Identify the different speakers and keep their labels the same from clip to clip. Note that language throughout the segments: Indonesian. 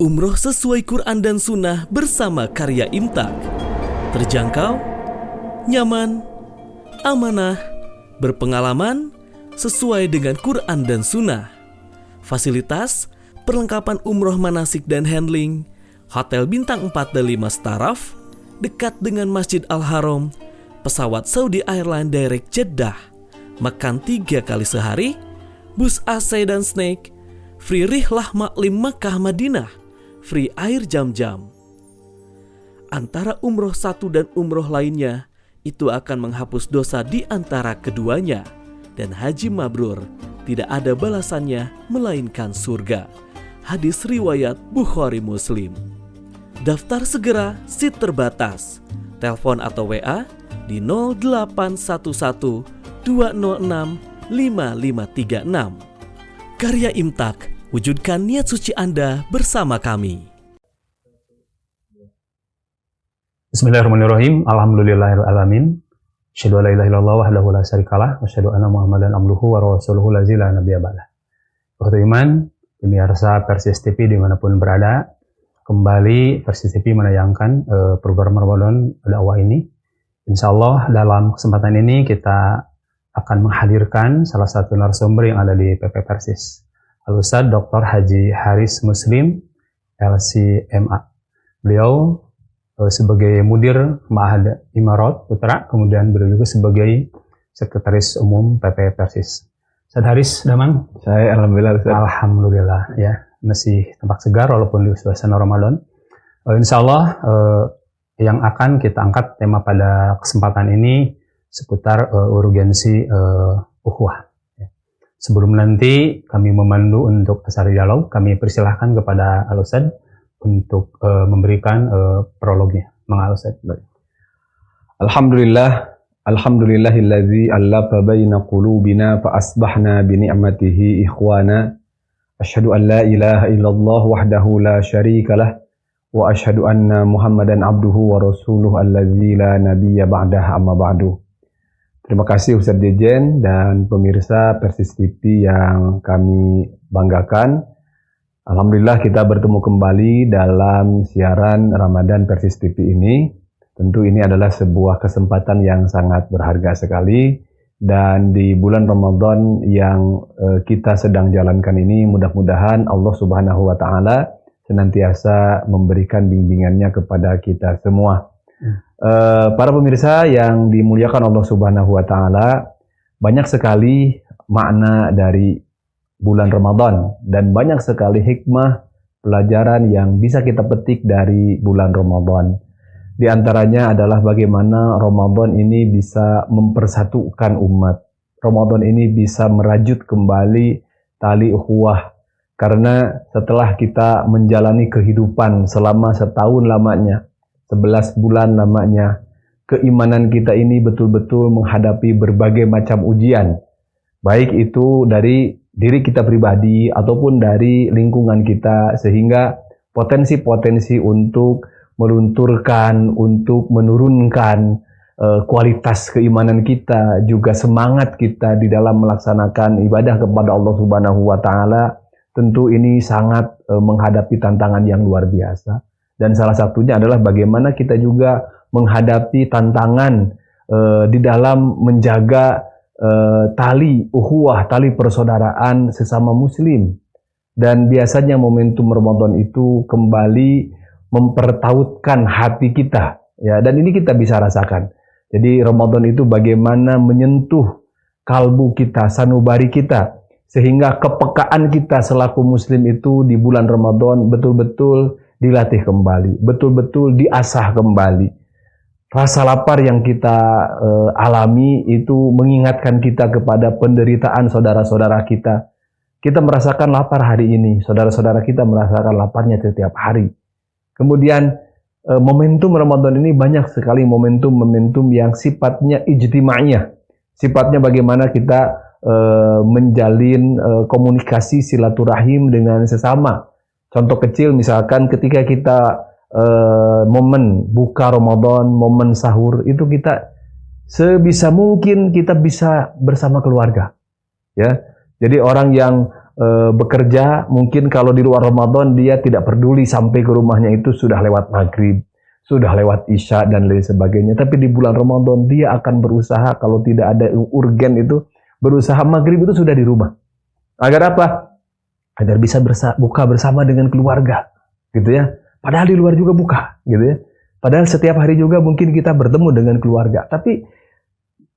Speaker 1: Umroh sesuai Quran dan Sunnah bersama Karya Imtak. Terjangkau, nyaman, amanah, berpengalaman, sesuai dengan Quran dan Sunnah. Fasilitas, perlengkapan umroh manasik dan handling, hotel bintang 4 dan 5 staraf, dekat dengan Masjid Al-Haram, pesawat Saudi Airlines Direct Jeddah, makan 3 kali sehari, bus AC dan snack, free rihlah maklim Makkah Madinah, free air jam-jam. Antara umroh satu dan umroh lainnya, itu akan menghapus dosa di antara keduanya. Dan haji mabrur tidak ada balasannya melainkan surga. Hadis riwayat Bukhari Muslim. Daftar segera, seat terbatas. Telepon atau WA di 0811 206 5536. Karya Imtak, wujudkan niat suci Anda bersama kami.
Speaker 2: Bismillahirrahmanirrahim. Alhamdulillahirrahmanirrahim. Asyhadu an la ilaha illallah wahdahu la syarikalah wa asyhadu anna Muhammadan abduhu wa rasuluhu lazi la nabiyya ba'dah. Waktu iman, pemirsa Persis TV dimanapun berada, kembali Persis TV menayangkan program Ramadan dakwah ini. Insyaallah dalam kesempatan ini kita akan menghadirkan salah satu narasumber yang ada di PP Persis, Al-Ustadz Dr. Haji Haris Muslim, LCMA. Beliau sebagai Mudir Ma'had Imarat Putra, kemudian beliau juga sebagai Sekretaris Umum PP Persis. Ustadz Haris, Damang?
Speaker 3: Saya alhamdulillah, Ustadz.
Speaker 2: Alhamdulillah, ya, masih tampak segar walaupun di suasana Ramadan. Insyaallah yang akan kita angkat tema pada kesempatan ini seputar urgensi ukhuwah. Sebelum nanti kami memandu untuk asar dialog, kami persilahkan kepada Al-Ustadz untuk memberikan prolognya. Mangga Ustadz.
Speaker 3: Alhamdulillahilladzi allafa baina qulubina fa asbahna bi ni'matihi ikhwana. Asyhadu an la ilaha illallah wahdahu la syarika lah wa asyhadu anna Muhammadan abduhu wa rasuluhu alladzi la nabiyya ba'dahu amma ba'du. Terima kasih Ustadz Dejen dan pemirsa Persis TV yang kami banggakan. Alhamdulillah kita bertemu kembali dalam siaran Ramadan Persis TV ini. Tentu ini adalah sebuah kesempatan yang sangat berharga sekali. Dan di bulan Ramadan yang kita sedang jalankan ini, mudah-mudahan Allah Subhanahu wa Ta'ala senantiasa memberikan bimbingannya kepada kita semua. Para pemirsa yang dimuliakan Allah Subhanahu wa Ta'ala, banyak sekali makna dari bulan Ramadan dan banyak sekali hikmah pelajaran yang bisa kita petik dari bulan Ramadan. Di antaranya adalah bagaimana Ramadan ini bisa mempersatukan umat. Ramadan ini bisa merajut kembali tali ukhuwah. Karena setelah kita menjalani kehidupan selama setahun lamanya, 11 bulan lamanya, keimanan kita ini betul-betul menghadapi berbagai macam ujian. Baik itu dari diri kita pribadi ataupun dari lingkungan kita, sehingga potensi-potensi untuk melunturkan, untuk menurunkan kualitas keimanan kita, juga semangat kita di dalam melaksanakan ibadah kepada Allah Subhanahu wa Ta'ala, tentu ini sangat menghadapi tantangan yang luar biasa. Dan salah satunya adalah bagaimana kita juga menghadapi tantangan di dalam menjaga tali ukhuwah, tali persaudaraan sesama muslim. Dan biasanya momentum Ramadan itu kembali mempertautkan hati kita, ya, dan ini kita bisa rasakan. Jadi Ramadan itu bagaimana menyentuh kalbu kita, sanubari kita, sehingga kepekaan kita selaku muslim itu di bulan Ramadan betul-betul dilatih kembali, betul-betul diasah kembali. Rasa lapar yang kita alami itu mengingatkan kita kepada penderitaan saudara-saudara kita. Kita merasakan lapar hari ini, saudara-saudara kita merasakan laparnya setiap hari. Kemudian momentum Ramadan ini banyak sekali momentum-momentum yang sifatnya ijtima'iyah. Sifatnya bagaimana kita menjalin komunikasi silaturahim dengan sesama. Contoh kecil misalkan ketika kita momen buka Ramadan, momen sahur, itu kita sebisa mungkin kita bisa bersama keluarga. Ya, jadi orang yang bekerja, mungkin kalau di luar Ramadan dia tidak peduli sampai ke rumahnya itu sudah lewat maghrib, sudah lewat isya dan lain sebagainya. Tapi di bulan Ramadan dia akan berusaha, kalau tidak ada urgen itu, berusaha maghrib itu sudah di rumah. Agar apa? Agar bisa buka bersama dengan keluarga, gitu ya. Padahal di luar juga buka, gitu ya. Padahal setiap hari juga mungkin kita bertemu dengan keluarga. Tapi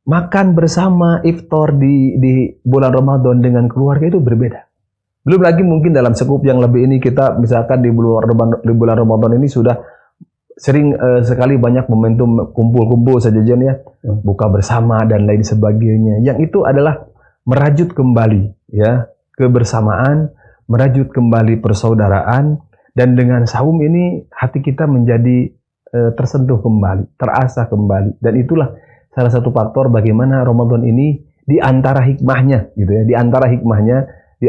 Speaker 3: makan bersama iftar di bulan Ramadan dengan keluarga itu berbeda. Belum lagi mungkin dalam sekup yang lebih ini kita misalkan di bulan Ramadan ini sudah sering sekali banyak momentum kumpul-kumpul sejajan ya, buka bersama dan lain sebagainya. Yang itu adalah merajut kembali ya kebersamaan, merajut kembali persaudaraan, dan dengan saum ini hati kita menjadi tersentuh kembali, terasa kembali. Dan itulah salah satu faktor bagaimana Ramadan ini di antara hikmahnya gitu ya, di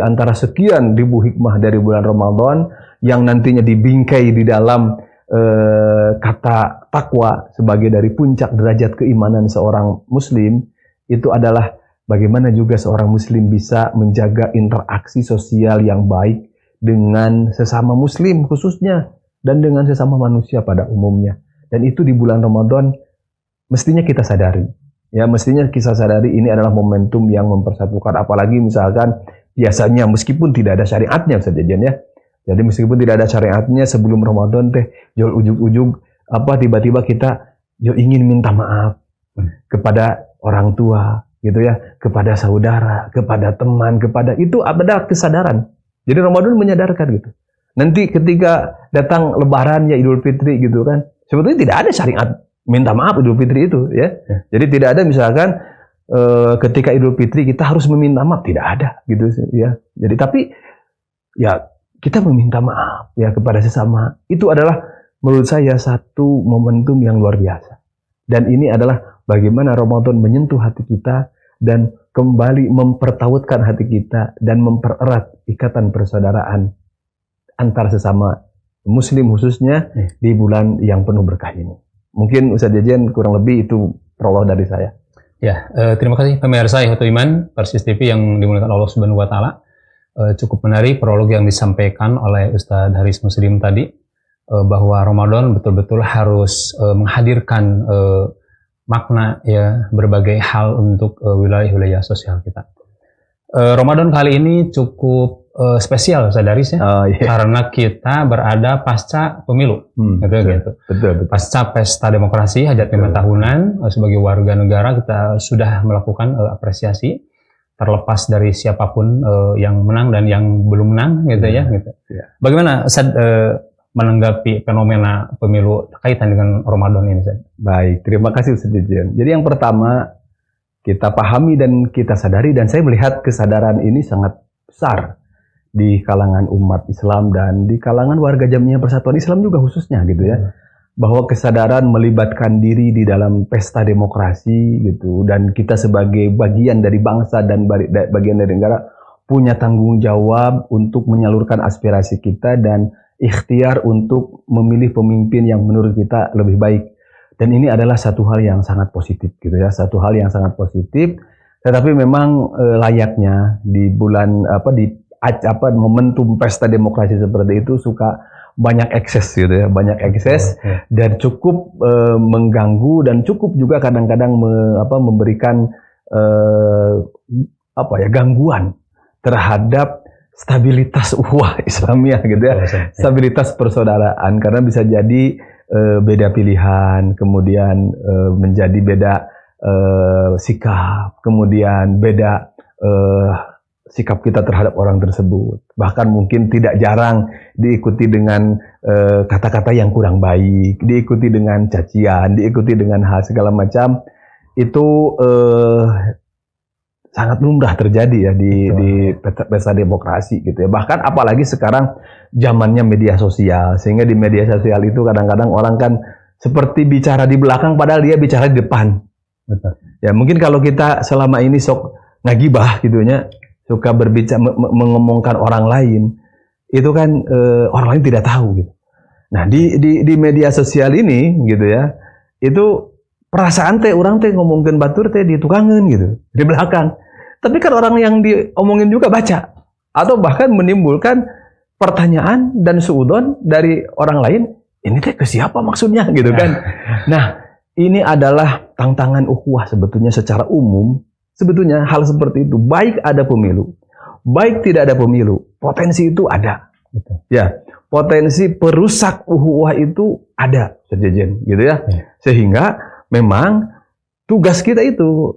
Speaker 3: antara sekian ribu hikmah dari bulan Ramadan yang nantinya dibingkai di dalam kata takwa sebagai dari puncak derajat keimanan seorang muslim, itu adalah bagaimana juga seorang muslim bisa menjaga interaksi sosial yang baik dengan sesama muslim khususnya dan dengan sesama manusia pada umumnya. Dan itu di bulan Ramadan mestinya kita sadari. Ya, mestinya kita sadari ini adalah momentum yang mempersatukan, apalagi misalkan biasanya meskipun tidak ada syariatnya sejajan ya. Jadi meskipun tidak ada syariatnya sebelum Ramadan jol ujug-ujug tiba-tiba kita ingin minta maaf kepada orang tua gitu ya, kepada saudara, kepada teman, kepada itu ada kesadaran. Jadi Ramadan menyadarkan gitu. Nanti ketika datang lebaran ya Idul Fitri gitu kan, sebetulnya tidak ada syariat minta maaf Idul Fitri itu ya. Jadi tidak ada misalkan ketika Idul Fitri kita harus meminta maaf, tidak ada gitu ya. Jadi tapi ya kita meminta maaf ya kepada sesama. Itu adalah menurut saya satu momentum yang luar biasa. Dan ini adalah bagaimana Ramadan menyentuh hati kita dan kembali mempertautkan hati kita dan mempererat ikatan persaudaraan antar sesama muslim khususnya di bulan yang penuh berkah ini. Mungkin Ustaz Jajan kurang lebih itu prolog dari saya.
Speaker 2: Ya, terima kasih pemirsa Ikhwatul Iman Persis TV yang dimuliakan Allah Subhanahu wa taala. Cukup menarik prolog yang disampaikan oleh Ustadz Haris Muslim tadi, bahwa Ramadan betul-betul harus menghadirkan makna ya berbagai hal untuk wilayah-wilayah sosial kita. Ramadan kali ini cukup spesial Sadaris ya, karena kita berada pasca pemilu, betul. Pasca pesta demokrasi hajat 5 tahunan, sebagai warga negara kita sudah melakukan apresiasi terlepas dari siapapun yang menang dan yang belum menang gitu ya. Gitu. Bagaimana Ustaz menanggapi fenomena pemilu kaitan dengan Ramadan ini Ustaz?
Speaker 3: Baik, terima kasih Ustaz Jajan. Jadi yang pertama kita pahami dan kita sadari, dan saya melihat kesadaran ini sangat besar di kalangan umat Islam dan di kalangan warga Jamiah Persatuan Islam juga khususnya gitu ya, bahwa kesadaran melibatkan diri di dalam pesta demokrasi gitu, dan kita sebagai bagian dari bangsa dan bagian dari negara punya tanggung jawab untuk menyalurkan aspirasi kita dan ikhtiar untuk memilih pemimpin yang menurut kita lebih baik. Dan ini adalah satu hal yang sangat positif gitu ya, satu hal yang sangat positif. Tetapi memang layaknya di bulan momentum pesta demokrasi seperti itu suka banyak ekses gitu ya, banyak ekses dan cukup mengganggu dan cukup juga kadang-kadang memberikan gangguan terhadap stabilitas ukhuwah Islamiyah gitu ya, stabilitas persaudaraan, karena bisa jadi beda pilihan, kemudian menjadi beda sikap, kemudian beda sikap kita terhadap orang tersebut. Bahkan mungkin tidak jarang diikuti dengan kata-kata yang kurang baik, diikuti dengan cacian, diikuti dengan hal segala macam. Itu sangat lumrah terjadi ya di pesta demokrasi gitu ya. Bahkan apalagi sekarang zamannya media sosial, sehingga di media sosial itu kadang-kadang orang kan seperti bicara di belakang padahal dia bicara di depan. Betul. Ya mungkin kalau kita selama ini sok ngagibah gitu ya, suka berbicara mengomongkan orang lain, itu kan orang lain tidak tahu gitu. Nah di media sosial ini gitu ya, itu perasaan orang ngomongin batur di tukangan gitu di belakang. Tapi kan orang yang diomongin juga baca Atau bahkan menimbulkan pertanyaan dan suudzon dari orang lain, ini teh ke siapa maksudnya gitu kan. Nah, ini adalah tantangan ukhuwah sebetulnya secara umum. Sebetulnya hal seperti itu, baik ada pemilu, baik tidak ada pemilu, potensi itu ada.
Speaker 2: Betul.
Speaker 3: Ya, potensi perusak ukhuwah itu ada, sejajan gitu ya. Sehingga memang tugas kita itu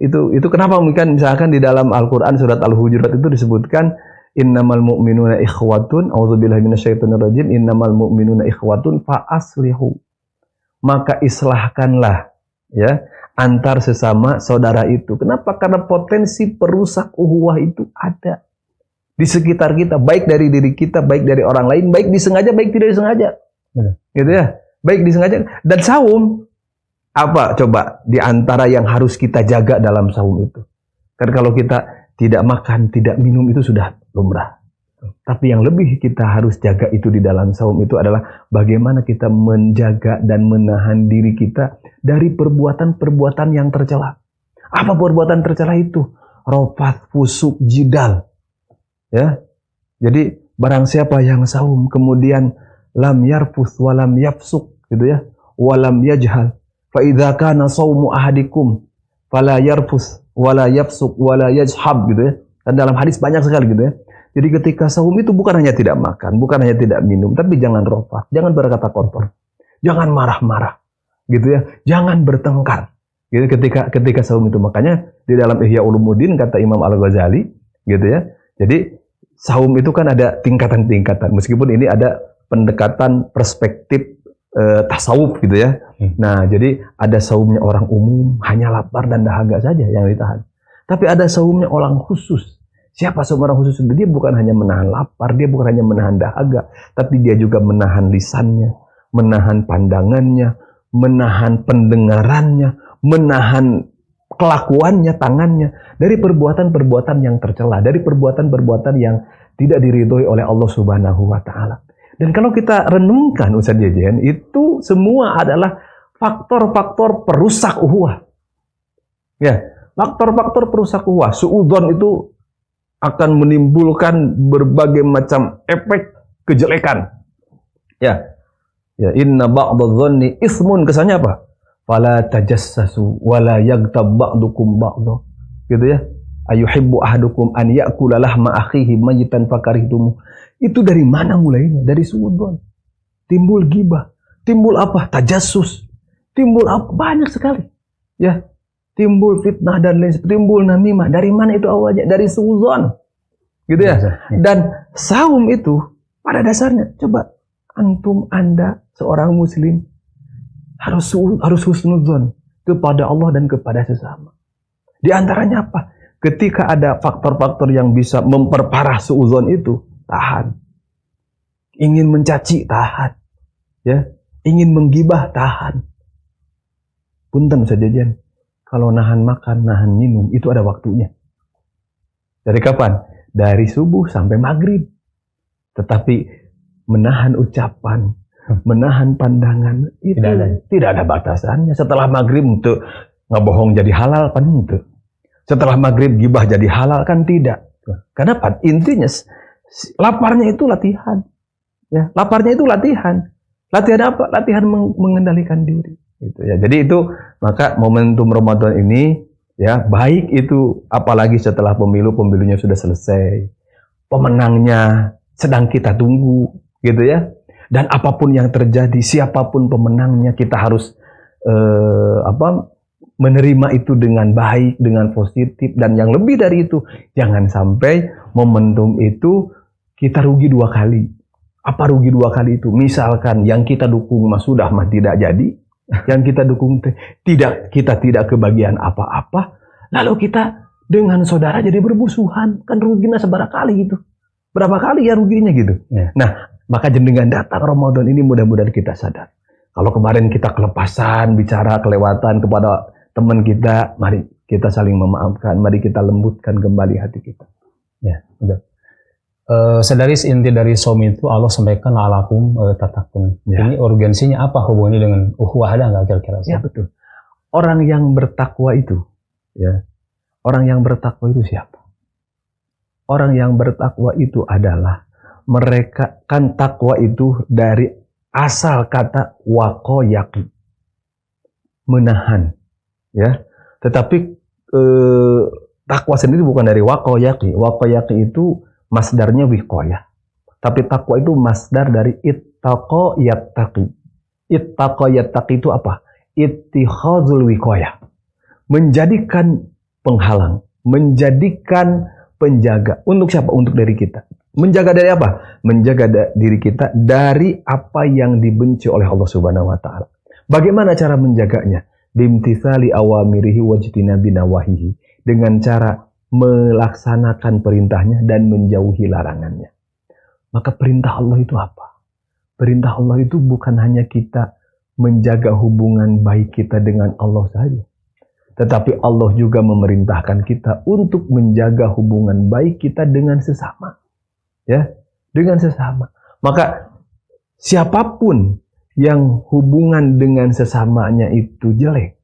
Speaker 3: kenapa mungkin misalkan di dalam Al-Qur'an surat Al-Hujurat itu disebutkan innamal mu'minuna ikhwatun, a'udzubillahi minasyaitonir rajim, innamal mu'minuna ikhwatun fa aslihu. Maka islahkanlah ya antar sesama saudara itu. Kenapa? Karena potensi perusak ukhuwah itu ada di sekitar kita, baik dari diri kita, baik dari orang lain, baik disengaja, baik tidak disengaja. Gitu ya. Baik disengaja. Dan saum apa coba di antara yang harus kita jaga dalam saum itu? Kan kalau kita tidak makan, tidak minum itu sudah lumrah. Tapi yang lebih kita harus jaga itu di dalam saum itu adalah bagaimana kita menjaga dan menahan diri kita dari perbuatan-perbuatan yang tercela. Apa perbuatan tercela itu? Rafats, fusuk, jidal. Ya. Jadi barang siapa yang saum kemudian lam yarfus wa lam yafsuk gitu ya, wa lam yajhal. Fa idza kana shaumu ahadikum fala yarfus wa la yafsuk wa la yajhab gitu ya. Dan dalam hadis banyak sekali gitu ya. Jadi ketika saum itu bukan hanya tidak makan, bukan hanya tidak minum, tapi jangan rafats, jangan berkata kotor, jangan marah-marah, gitu ya, jangan bertengkar. Gitu ketika saum itu, makanya di dalam Ihya Ulumuddin kata Imam Al-Ghazali, gitu ya. Jadi saum itu kan ada tingkatan-tingkatan, meskipun ini ada pendekatan perspektif tasawuf gitu ya. Nah, jadi ada saumnya orang umum, hanya lapar dan dahaga saja yang ditahan. Tapi ada saumnya orang khusus. Siapa seorang khusus? Dia bukan hanya menahan lapar, dia bukan hanya menahan dahaga, tapi dia juga menahan lisannya, menahan pandangannya, menahan pendengarannya, menahan kelakuannya, tangannya, dari perbuatan-perbuatan yang tercela, dari perbuatan-perbuatan yang tidak diridhoi oleh Allah Subhanahu wa Ta'ala. Dan kalau kita renungkan, Ustaz Jejen, itu semua adalah faktor-faktor perusak ukhuwah. Ya, faktor-faktor perusak ukhuwah. Suudzon itu akan menimbulkan berbagai macam efek kejelekan. Ya. Ya, inna ba'dadh-dhanni itsmun, kesannya apa? Fala tajassasu wala yaghtab ba'dukum ba'dha. Gitu ya. Ayuhibbu ahadukum an ya'kula lahma akhihi mayyitan fakarihtum. Itu dari mana mulainya? Dari suudzon. Timbul ghibah. Timbul apa? Tajassus. Timbul apa? Banyak sekali. Ya. Timbul fitnah dan lain sebagainya, timbul namimah. Dari mana itu awalnya? Dari suudzon. Gitu ya. Dan saum itu pada dasarnya, coba antum, Anda seorang muslim harus husnudzon kepada Allah dan kepada sesama. Di antaranya apa? Ketika ada faktor-faktor yang bisa memperparah suudzon itu, tahan. Ingin mencaci, tahan. Ya, ingin menggibah, tahan. Punten sajajan. Kalau nahan makan, nahan minum, itu ada waktunya. Dari kapan? Dari subuh sampai maghrib. Tetapi menahan ucapan, menahan pandangan, itu tidak ada batasannya. Setelah maghrib untuk ngebohong jadi halal, kan itu. Setelah maghrib gibah jadi halal, kan tidak. Kenapa? Intinya, laparnya itu latihan. Ya, laparnya itu latihan. Latihan apa? Latihan mengendalikan diri. Gitu ya. Jadi itu, maka momentum Ramadan ini ya baik itu, apalagi setelah pemilunya sudah selesai, pemenangnya sedang kita tunggu, gitu ya. Dan apapun yang terjadi, siapapun pemenangnya, kita harus menerima itu dengan baik, dengan positif, dan yang lebih dari itu, jangan sampai momentum itu kita rugi dua kali. Apa rugi dua kali itu? Misalkan yang kita dukung sudah tidak jadi. Yang kita dukung kita tidak kebagian apa-apa, lalu kita dengan saudara jadi bermusuhan, kan ruginya seberapa kali itu, berapa kali ya ruginya gitu. Ya. Nah, maka jenengan datang Ramadan ini mudah-mudahan kita sadar. Kalau kemarin kita kelepasan, bicara kelewatan kepada teman kita, mari kita saling memaafkan, mari kita lembutkan kembali hati kita.
Speaker 2: Ya, betul. Sedaris inti dari saum itu Allah sampaikan alakum tatakun. Ya. Ini urgensinya apa hubungannya dengan ukhuwah, ada nggak kira-kira?
Speaker 3: Ya betul. Orang yang bertakwa itu, ya, orang yang bertakwa itu siapa? orang yang bertakwa itu adalah mereka, kan takwa itu dari asal kata waqayaqi, menahan, ya. Tetapi takwa sendiri bukan dari waqayaqi. Waqayaqi itu masdarnya wiqayah. Tapi takwa itu masdar dari ittaqa yattaqi. Ittaqa yattaqi itu apa? Ittikhazul wiqayah. Menjadikan penghalang, menjadikan penjaga. Untuk siapa? Untuk diri kita. Menjaga dari apa? Menjaga diri kita dari apa yang dibenci oleh Allah Subhanahu wa taala. Bagaimana cara menjaganya? Bimtitsali awamirihi wajtinabi nawahihi. Dengan cara melaksanakan perintahnya dan menjauhi larangannya. Maka perintah Allah itu apa? Perintah Allah itu bukan hanya kita menjaga hubungan baik kita dengan Allah saja. Tetapi Allah juga memerintahkan kita untuk menjaga hubungan baik kita dengan sesama. Ya, dengan sesama. Maka siapapun yang hubungan dengan sesamanya itu jelek,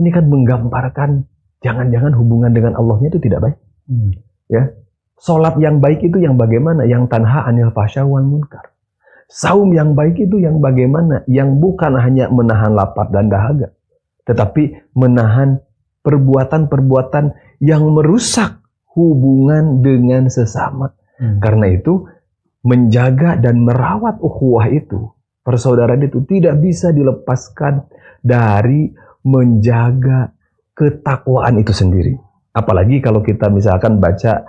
Speaker 3: ini kan menggambarkan jangan-jangan hubungan dengan Allahnya itu tidak baik. Ya, salat yang baik itu yang bagaimana? Yang tanha anil fahsya wal munkar. Saum yang baik itu yang bagaimana? Yang bukan hanya menahan lapar dan dahaga, tetapi menahan perbuatan-perbuatan yang merusak hubungan dengan sesama. Karena itu, menjaga dan merawat ukhuwah itu, persaudaraan itu tidak bisa dilepaskan dari menjaga ketakwaan itu sendiri. Apalagi kalau kita misalkan baca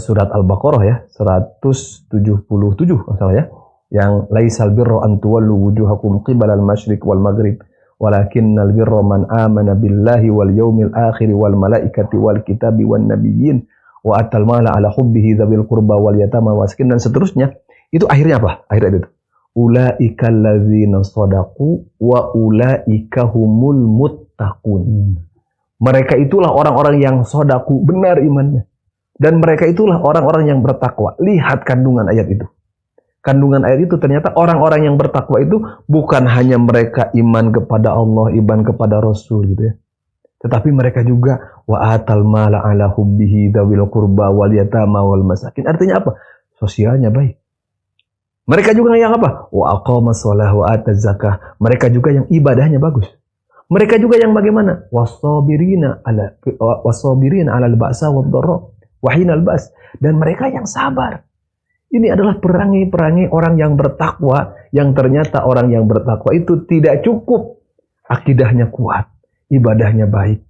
Speaker 3: surat Al-Baqarah ya, 177 masalah ya, yang laisal birra an tuwallu wujuhakum qibala al-masyriq wal maghrib walakinnal birra man amana billahi wal yawmil akhir wal malaikati wal kitabi wan nabiyyin wa atal mala ala hubbihi dzawil qurba wal yatama waskin dan seterusnya. Itu akhirnya apa? Akhirnya itu ulaikal ladzina shadaqu wa ulaika humul muttaqun. Mereka itulah orang-orang yang shadaqu, benar imannya, dan mereka itulah orang-orang yang bertakwa. Lihat kandungan ayat itu. Kandungan ayat itu ternyata orang-orang yang bertakwa itu bukan hanya mereka iman kepada Allah, iman kepada Rasul gitu ya. Tetapi mereka juga wa atal mala ala hubbihi dzawil qurba wal yatama wal masakin. Artinya apa? Sosialnya baik. Mereka juga yang apa? Wa aqamas shalah wa ataz zakah. Mereka juga yang ibadahnya bagus. Mereka juga yang bagaimana? Wasabirina alal ba'sa wad dharra wa hinal ba's. Dan mereka yang sabar. Ini adalah perangai-perangai orang yang bertakwa, yang ternyata orang yang bertakwa itu tidak cukup akidahnya kuat, ibadahnya baik.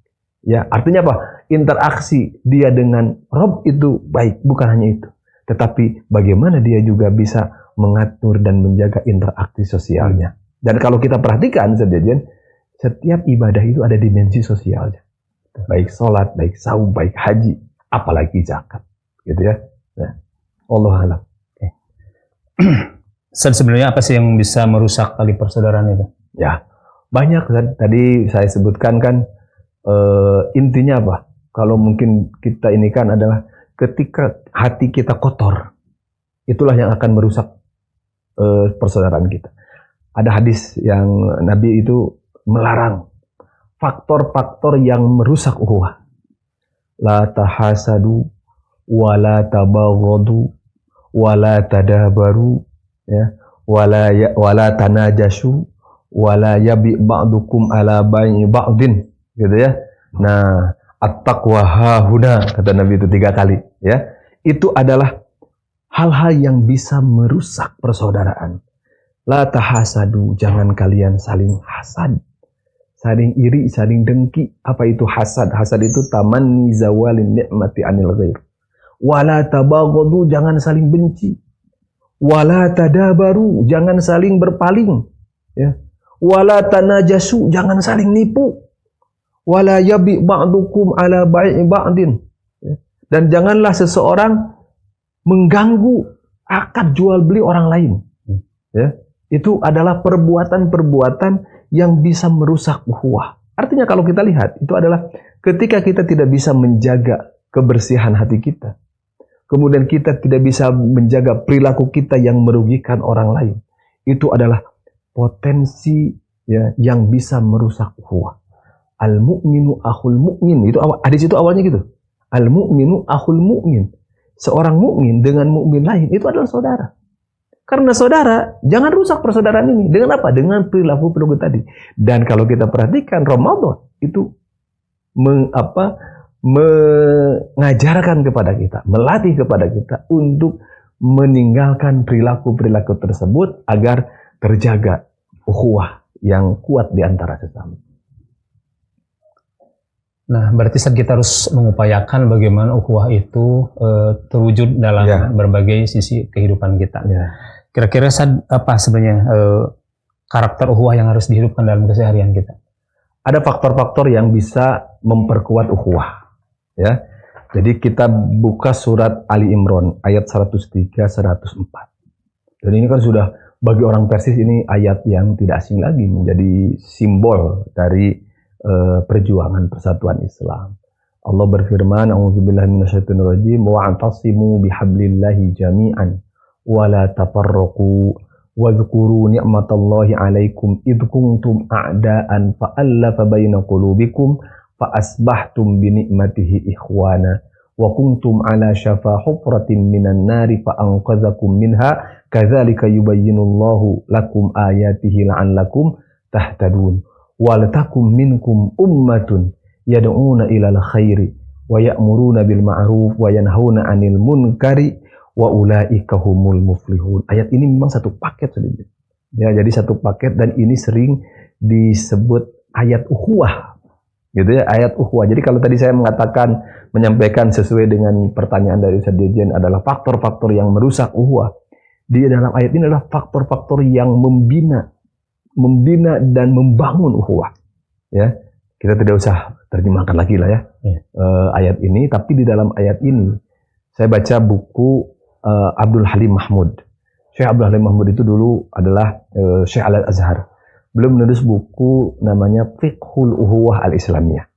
Speaker 3: Ya, artinya apa? Interaksi dia dengan Rabb itu baik, bukan hanya itu. Tetapi bagaimana dia juga bisa mengatur dan menjaga interaksi sosialnya. Dan kalau kita perhatikan setiap ibadah itu ada dimensi sosialnya. Baik sholat, baik saum, baik haji, apalagi zakat. Gitu ya. Nah, Allah alam.
Speaker 2: Sebenarnya apa sih yang bisa merusak tali persaudaraan itu?
Speaker 3: Ya, banyak kan. Tadi saya sebutkan kan intinya apa? Kalau mungkin kita ini kan adalah ketika hati kita kotor, itulah yang akan merusak persaudaraan kita. Ada hadis yang Nabi itu melarang faktor-faktor yang merusak ukhuwah. La tahasadu wa la tabaghadu wa la tadabaru ya wa la tanajashu wa la yabi ba'dukum ala bai'i ba'din gitu ya. Nah, at-taqwa hahuna kata Nabi itu 3 kali ya. Itu adalah hal-hal yang bisa merusak persaudaraan. La tahasadu, jangan kalian saling hasad, saling iri, saling dengki. Apa itu hasad? Hasad itu tamanni zawalin ni'mati anil ghair. Wala tabaghadu, jangan saling benci. Wala tadabaru, jangan saling berpaling. Ya. Wala tanajasu, jangan saling nipu. Wala yabi ba'dukum ala bai'i ba'din. Ya. Dan janganlah seseorang mengganggu akad jual beli orang lain. Ya. Itu adalah perbuatan-perbuatan yang bisa merusak ukhuwah. Artinya kalau kita lihat, itu adalah ketika kita tidak bisa menjaga kebersihan hati kita, kemudian kita tidak bisa menjaga perilaku kita yang merugikan orang lain, itu adalah potensi ya, yang bisa merusak ukhuwah. Al-mu'minu akhul mu'min. Itu hadis itu awalnya gitu. Al-mu'minu akhul mu'min. seorang mukmin dengan mukmin lain itu adalah saudara. Karena saudara, jangan rusak persaudaraan ini. Dengan apa? Dengan perilaku tadi. Dan kalau kita perhatikan Ramadan itu mengajarkan kepada kita, melatih kepada kita untuk meninggalkan perilaku-perilaku tersebut agar terjaga ukhuwah yang kuat di antara sesama.
Speaker 2: Nah, berarti kita harus mengupayakan bagaimana ukhuwah itu terwujud dalam berbagai sisi kehidupan kita. Kira-kira apa sebenarnya karakter ukhuwah yang harus dihidupkan dalam keseharian kita?
Speaker 3: Ada faktor-faktor yang bisa memperkuat ukhuwah. Ya, jadi kita buka surat Ali Imran ayat 103-104. Dan ini kan sudah bagi orang Persis ini ayat yang tidak asing lagi, menjadi simbol dari perjuangan persatuan Islam. Allah berfirman, "A'udzubillahi minasyaitonirrajim, wa'tasimu bihablillahi jami'an wa la tafarraqu wadhkuru ni'matallahi 'alaikum id kuntum a'daan fa'alafa baina qulubikum fa asbahtum bi ni'matihi ikhwana wa kuntum 'ala syafa hufratin minan nari fa anqadzakum minha kadzalika yubayyinullahu lakum ayatihi la'allakum tahtadun wal takum minkum ummatun yad'una ilal khairi wa ya'muruna bil ma'ruf wa yanhauna 'anil munkari wa ulaika humul muflihun." Ayat ini memang satu paket sedikit. Ya, jadi satu paket, dan ini sering disebut ayat ukhuwah. Gitu ya, ayat ukhuwah. Jadi kalau tadi saya menyampaikan sesuai dengan pertanyaan dari Ustaz Dirjen adalah faktor-faktor yang merusak ukhuwah. Di dalam ayat ini adalah faktor-faktor yang membina dan membangun ukhuwah. Ya, kita tidak usah terjemahkan lagi lah ya. Ayat ini, tapi di dalam ayat ini saya baca buku Abdul Halim Mahmud. Syekh Abdul Halim Mahmud itu dulu adalah Syekh Al-Azhar. Beliau menulis buku namanya Fiqhul Ukhuwah Al-Islamiyah.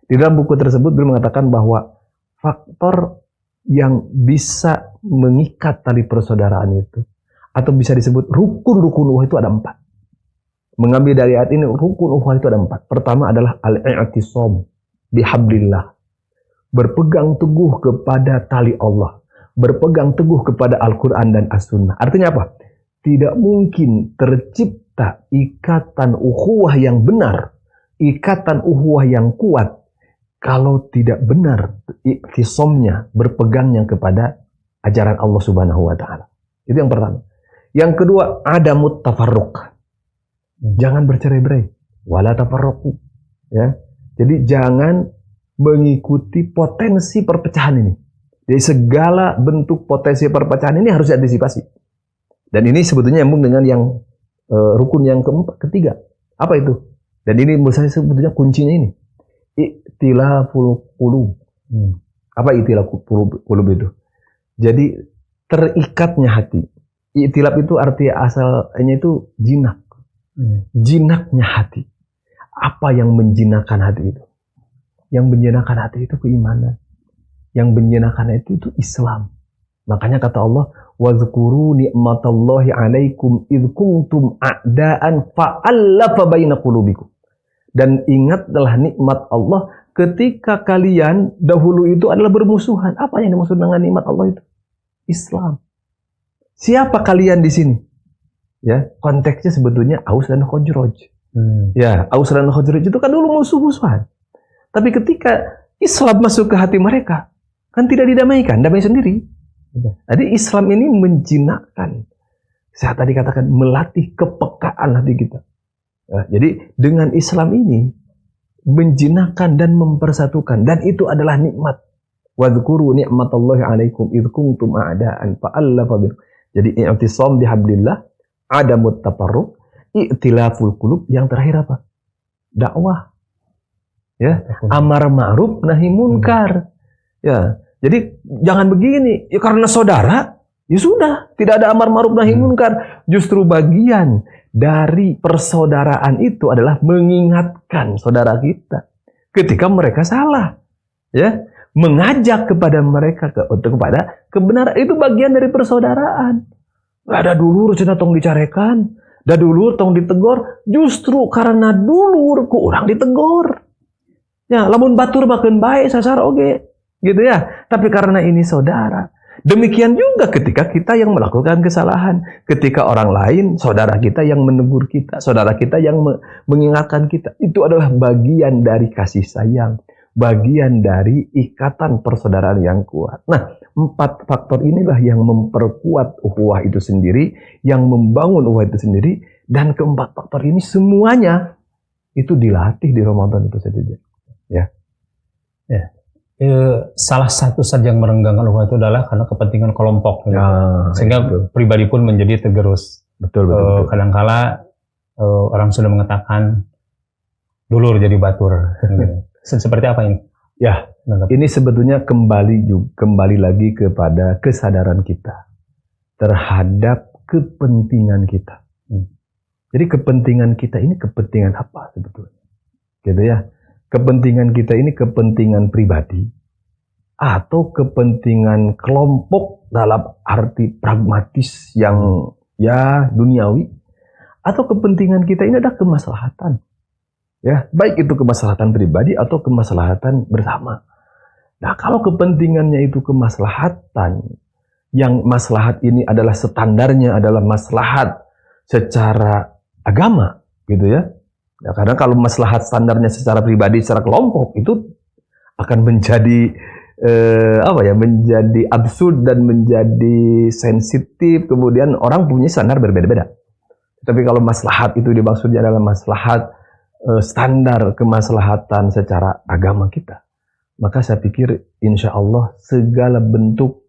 Speaker 3: Di dalam buku tersebut beliau mengatakan bahwa faktor yang bisa mengikat tali persaudaraan itu, atau bisa disebut rukun-rukun ukhuwah itu ada 4. Mengambil dari ayat ini, rukun ukhuwah itu ada 4. Pertama adalah al-i'tisam bihablillah. Berpegang teguh kepada tali Allah. Berpegang teguh kepada Al-Quran dan As-Sunnah. Artinya apa? Tidak mungkin tercipta ikatan ukhuwah yang benar, ikatan ukhuwah yang kuat, kalau tidak benar iktisamnya, berpegangnya kepada ajaran Allah Subhanahu wa Ta'ala. Itu yang pertama. Yang kedua, adamut tafarruq. Jangan bercerai-berai. Wala tafarraqu. Ya. Jadi jangan mengikuti potensi perpecahan ini. Jadi segala bentuk potensi perpecahan ini harus diantisipasi. Dan ini sebetulnya nyambung dengan yang rukun yang ketiga. Apa itu? Dan ini menurut saya sebetulnya kuncinya ini. Iktilaful qulub. Apa iktilaful qulub itu? Jadi terikatnya hati. Iktilaf itu arti asalnya itu jinak. Jinaknya hati. Apa yang menjinakkan hati itu? Yang menjinakkan hati itu keimanan. Yang menjinakkan itu Islam. Makanya kata Allah, "Wadhkuru ni'matallahi 'alaikum id kuntum a'daan fa'alafa baina qulubikum." Dan ingatlah nikmat Allah ketika kalian dahulu itu adalah bermusuhan. Apa yang dimaksud dengan nikmat Allah itu? Islam. Siapa kalian di sini? Ya, konteksnya sebetulnya Aus dan Khazraj. Ya, Aus dan Khazraj itu kan dulu musuh-musuhan. Tapi ketika Islam masuk ke hati mereka, kan tidak didamaikan, damai sendiri. Jadi Islam ini menjinakkan. Saya tadi katakan melatih kepekaan hati kita. Ya, jadi dengan Islam ini menjinakkan dan mempersatukan, dan itu adalah nikmat. Wadhkuru ni'matallahi 'alaikum id kuntum a'daan fa'alafa bainakum. Jadi i'tisam bihablillah, adamut tafarruq, i'tilaful qulub. Yang terakhir apa? Dakwah. Ya, amar ma'ruf nahi munkar. Ya, jadi jangan begini, ya karena saudara, ya sudah, tidak ada amar ma'ruf nahi munkar. Justru bagian dari persaudaraan itu adalah mengingatkan saudara kita ketika mereka salah. Ya, mengajak kepada mereka kepada kebenaran, itu bagian dari persaudaraan. Gak ada dulur cenah tong dicarekan, da dulur tong ditegor, justru karena dulur ku urang ditegor. Ya, lamun batur makeun bae sasar oge, gitu ya. Tapi karena ini saudara, Demikian juga ketika kita yang melakukan kesalahan, ketika orang lain, saudara kita yang menegur kita, saudara kita yang mengingatkan kita, itu adalah bagian dari kasih sayang, bagian dari ikatan persaudaraan yang kuat. Nah, 4 faktor inilah yang memperkuat ukhuwah itu sendiri, yang membangun ukhuwah itu sendiri, dan keempat faktor ini semuanya itu dilatih di Ramadan itu saja. Ya.
Speaker 2: Ya. Salah satu saja yang merenggangkan ukhuwah itu adalah karena kepentingan kelompok, gitu. Sehingga pribadi pun menjadi tergerus.
Speaker 3: Betul.
Speaker 2: Kadangkala orang sudah mengatakan dulur jadi batur. Gitu. Seperti apa ini?
Speaker 3: Ya, ini sebetulnya kembali lagi kepada kesadaran kita terhadap kepentingan kita. Jadi kepentingan kita ini kepentingan apa sebetulnya? Gitu ya. Kepentingan kita ini kepentingan pribadi atau kepentingan kelompok dalam arti pragmatis yang ya duniawi, atau kepentingan kita ini adalah kemaslahatan. Ya, baik itu kemaslahatan pribadi atau kemaslahatan bersama. Nah, kalau kepentingannya itu kemaslahatan, yang maslahat ini adalah standarnya adalah maslahat secara agama, gitu ya. Ya, karena kalau maslahat standarnya secara pribadi, secara kelompok itu akan menjadi menjadi absurd dan menjadi sensitif. Kemudian orang punya standar berbeda-beda. Tapi kalau maslahat itu dimaksudnya adalah maslahat standar kemaslahatan secara agama kita, maka saya pikir insya Allah segala bentuk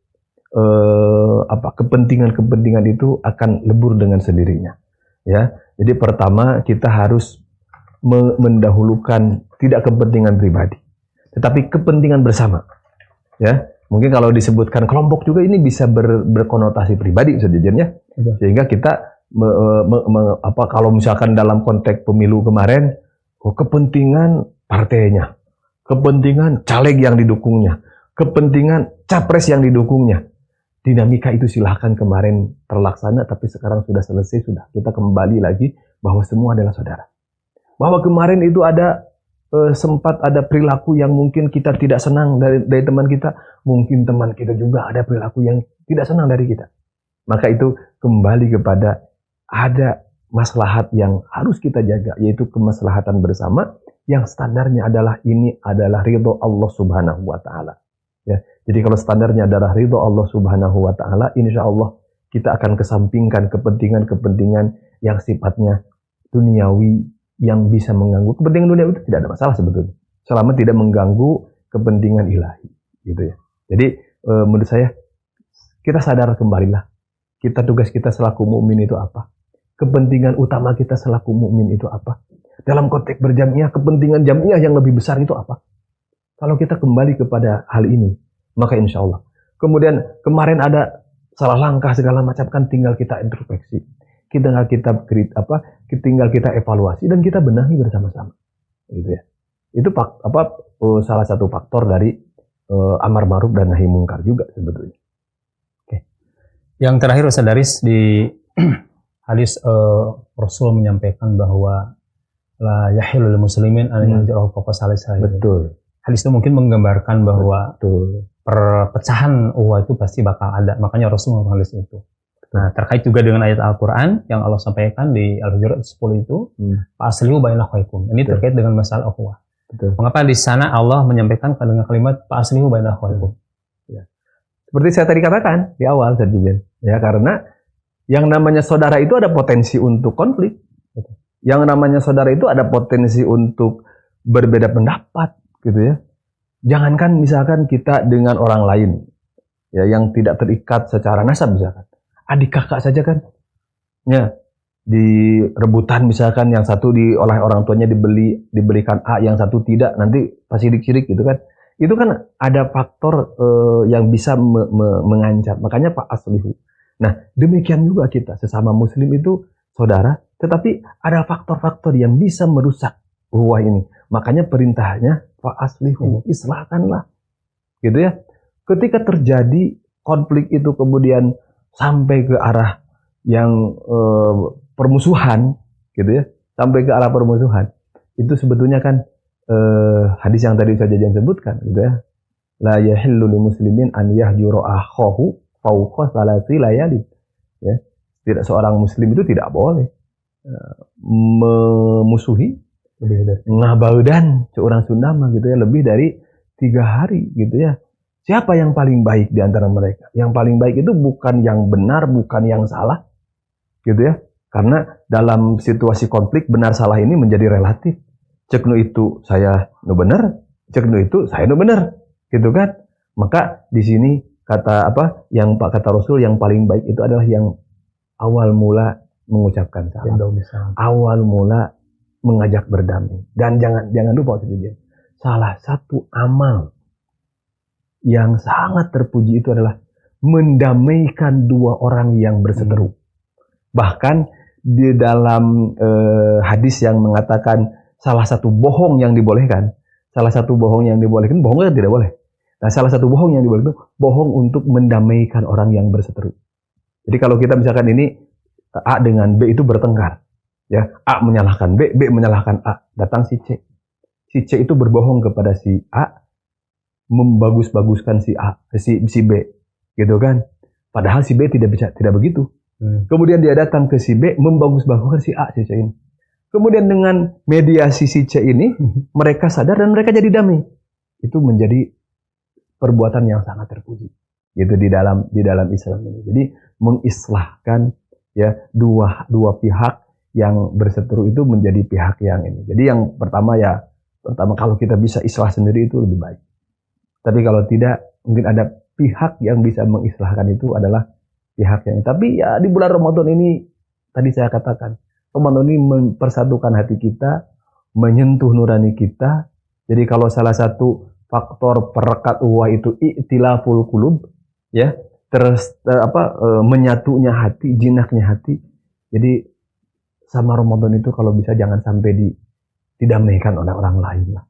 Speaker 3: kepentingan-kepentingan itu akan lebur dengan sendirinya. Ya, jadi pertama kita harus mendahulukan tidak kepentingan pribadi, tetapi kepentingan bersama. Ya, mungkin kalau disebutkan kelompok juga ini bisa berkonotasi pribadi sejujurnya, sehingga kita kalau misalkan dalam konteks pemilu kemarin, kepentingan partainya, kepentingan caleg yang didukungnya, kepentingan capres yang didukungnya. Dinamika itu silahkan kemarin terlaksana, tapi sekarang sudah selesai, sudah kita kembali lagi bahwa semua adalah saudara. Bahwa kemarin itu sempat ada perilaku yang mungkin kita tidak senang dari teman kita, mungkin teman kita juga ada perilaku yang tidak senang dari kita. Maka itu kembali kepada ada maslahat yang harus kita jaga, yaitu kemaslahatan bersama yang standarnya adalah ini adalah ridho Allah Subhanahu wa taala. Ya. Jadi kalau standarnya adalah ridho Allah Subhanahu wa taala, insya Allah kita akan kesampingkan kepentingan-kepentingan yang sifatnya duniawi yang bisa mengganggu. Kepentingan dunia itu tidak ada masalah sebetulnya, selama tidak mengganggu kepentingan ilahi, gitu ya. Jadi menurut saya kita sadar kembalilah, tugas kita selaku mukmin itu apa? Kepentingan utama kita selaku mukmin itu apa? Dalam konteks berjamiah, kepentingan jamiah yang lebih besar itu apa? Kalau kita kembali kepada hal ini, maka insya Allah. Kemudian kemarin ada salah langkah segala macam, kan tinggal kita introspeksi. Tinggal kita evaluasi dan kita benahi bersama-sama, gitu ya. Itu salah satu faktor dari amar ma'ruf dan nahi mungkar juga sebetulnya.
Speaker 2: Oke. Yang terakhir Ustaz Daris, di hadis Rasul menyampaikan bahwa la yahillu lil muslimin an yajrahu fawqa salisa.
Speaker 3: Betul.
Speaker 2: Hadis itu mungkin menggambarkan bahwa perpecahan ukhuwah itu pasti bakal ada. Makanya Rasul mengatakan hadis itu. Nah, terkait juga dengan ayat Al-Quran yang Allah sampaikan di Al-Hujurat 10 itu, fa'aslihu baina akhawaykum. Ini terkait dengan masalah ukhuwah. Mengapa di sana Allah menyampaikan dengan kalimat fa'aslihu baina akhawaykum?
Speaker 3: Ya. Seperti saya tadi katakan di awal tadi, ya, karena yang namanya saudara itu ada potensi untuk konflik. Yang namanya saudara itu ada potensi untuk berbeda pendapat, gitu ya. Jangankan misalkan kita dengan orang lain, ya, yang tidak terikat secara nasab misalkan. Adik kakak saja kan, ya, di rebutan misalkan, yang satu oleh orang tuanya dibelikan A, yang satu tidak, nanti pas sirik-sirik gitu kan. Itu kan ada faktor yang bisa mengancam. Makanya Pak Aslihu. Nah, demikian juga kita sesama muslim itu saudara, tetapi ada faktor-faktor yang bisa merusak ukhuwah ini. Makanya perintahnya Pak Aslihu, islahkanlah, gitu ya. Ketika terjadi konflik itu kemudian sampai ke arah yang permusuhan, gitu ya, sampai ke arah permusuhan, itu sebetulnya kan hadis yang tadi saja jangan sebutkan, gitu ya, la yahillu lil muslimin an yahjura akhahu fauqa salasi layalin. Ya. Tidak, seorang muslim itu tidak boleh memusuhi ngabaudan seorang Sunda mah gitu ya, lebih dari 3 hari gitu ya. Siapa yang paling baik di antara mereka? Yang paling baik itu bukan yang benar, bukan yang salah gitu ya. Karena dalam situasi konflik benar salah ini menjadi relatif. Cek nu itu saya nu benar, cek nu itu saya nu benar, gitu kan? Maka di sini kata apa? Yang kata Rasul yang paling baik itu adalah yang awal mula mengucapkan salam, awal mula mengajak berdamai. Dan jangan lupa salah satu amal yang sangat terpuji itu adalah mendamaikan 2 orang yang berseteru. Bahkan di dalam hadis yang mengatakan salah satu bohong yang dibolehkan, bohong kan tidak boleh. Nah, salah satu bohong yang dibolehkan itu bohong untuk mendamaikan orang yang berseteru. Jadi kalau kita misalkan ini A dengan B itu bertengkar, ya, A menyalahkan B, B menyalahkan A, datang si C. Si C itu berbohong kepada si A, membagus-baguskan si A, si B, gitu kan? Padahal si B tidak begitu. Kemudian dia datang ke si B, membagus-baguskan si A, si C ini. Kemudian dengan mediasi si C ini, mereka sadar dan mereka jadi damai. Itu menjadi perbuatan yang sangat terpuji, gitu di dalam Islam ini. Jadi mengislahkan ya dua pihak yang berseteru itu menjadi pihak yang ini. Jadi yang pertama kalau kita bisa islah sendiri itu lebih baik. Tapi kalau tidak, mungkin ada pihak yang bisa mengislahkan itu adalah pihak yang. Tapi ya di bulan Ramadan ini, tadi saya katakan, Ramadan ini mempersatukan hati kita, menyentuh nurani kita. Jadi kalau salah satu faktor perekat uwah itu i'tilaful qulub, ya, menyatunya hati, jinaknya hati. Jadi sama Ramadan itu kalau bisa jangan sampai didamaikan oleh orang lain lah.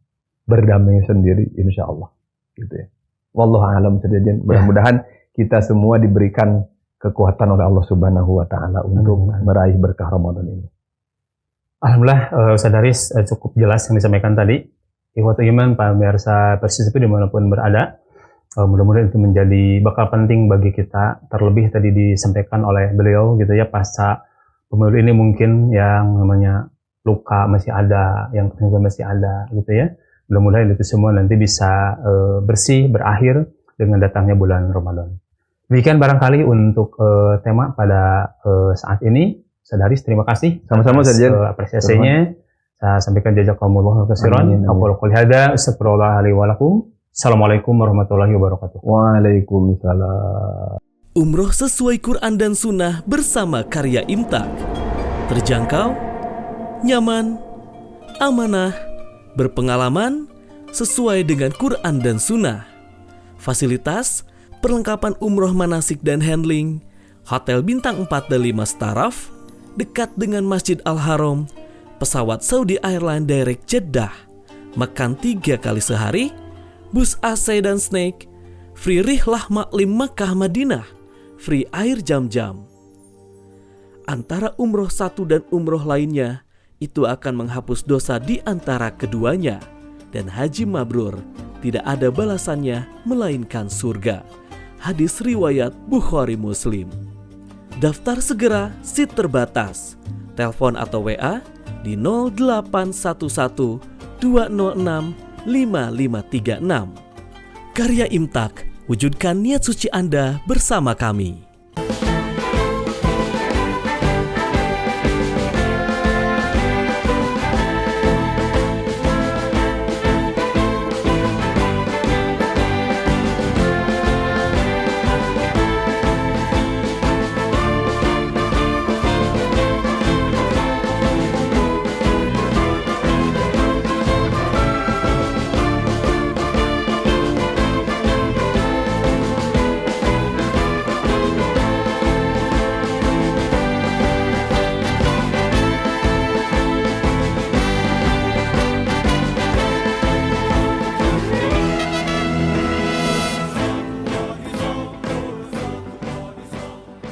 Speaker 3: Berdamai sendiri, insya Allah. Gitu ya. Wallahu a'lam bishawab. Mudah-mudahan kita semua diberikan kekuatan oleh Allah Subhanahu wa taala untuk meraih berkah Ramadan ini.
Speaker 2: Alhamdulillah, Ustadz cukup jelas yang disampaikan tadi. Ikhwatul iman, pemirsa Persis TV dimanapun berada, mudah-mudahan itu menjadi bakal penting bagi kita. Terlebih tadi disampaikan oleh beliau gitu ya, pasca pemilu ini mungkin yang namanya luka masih ada, yang kerinduan masih ada gitu ya. Mudah-mudahan itu semua nanti bisa bersih, berakhir dengan datangnya bulan Ramadan. Demikian barangkali untuk tema pada saat ini. Sadaris, terima kasih.
Speaker 3: Sama-sama saja.
Speaker 2: Apresiasinya. Saya sampaikan jazakumullah khairan. Aqulu qouli hadza, astaghfirullah li wa lakum. Assalamualaikum warahmatullahi wabarakatuh.
Speaker 3: Waalaikumsalam.
Speaker 1: Umroh sesuai Quran dan Sunnah bersama karya Imtak. Terjangkau, nyaman, amanah, berpengalaman, sesuai dengan Quran dan Sunnah. Fasilitas, perlengkapan umroh manasik dan handling, hotel bintang 4 dan 5 staraf, dekat dengan Masjid Al-Haram, pesawat Saudi Airlines Direct Jeddah, makan 3 kali sehari, bus AC dan snack, free rihlah maklim Makkah Madinah, free air jam-jam. Antara umroh satu dan umroh lainnya, itu akan menghapus dosa di antara keduanya. Dan haji mabrur tidak ada balasannya melainkan surga. Hadis riwayat Bukhari Muslim. Daftar segera, seat terbatas. Telepon atau WA di 0811 206 5536. Karya Imtak, wujudkan niat suci Anda bersama kami.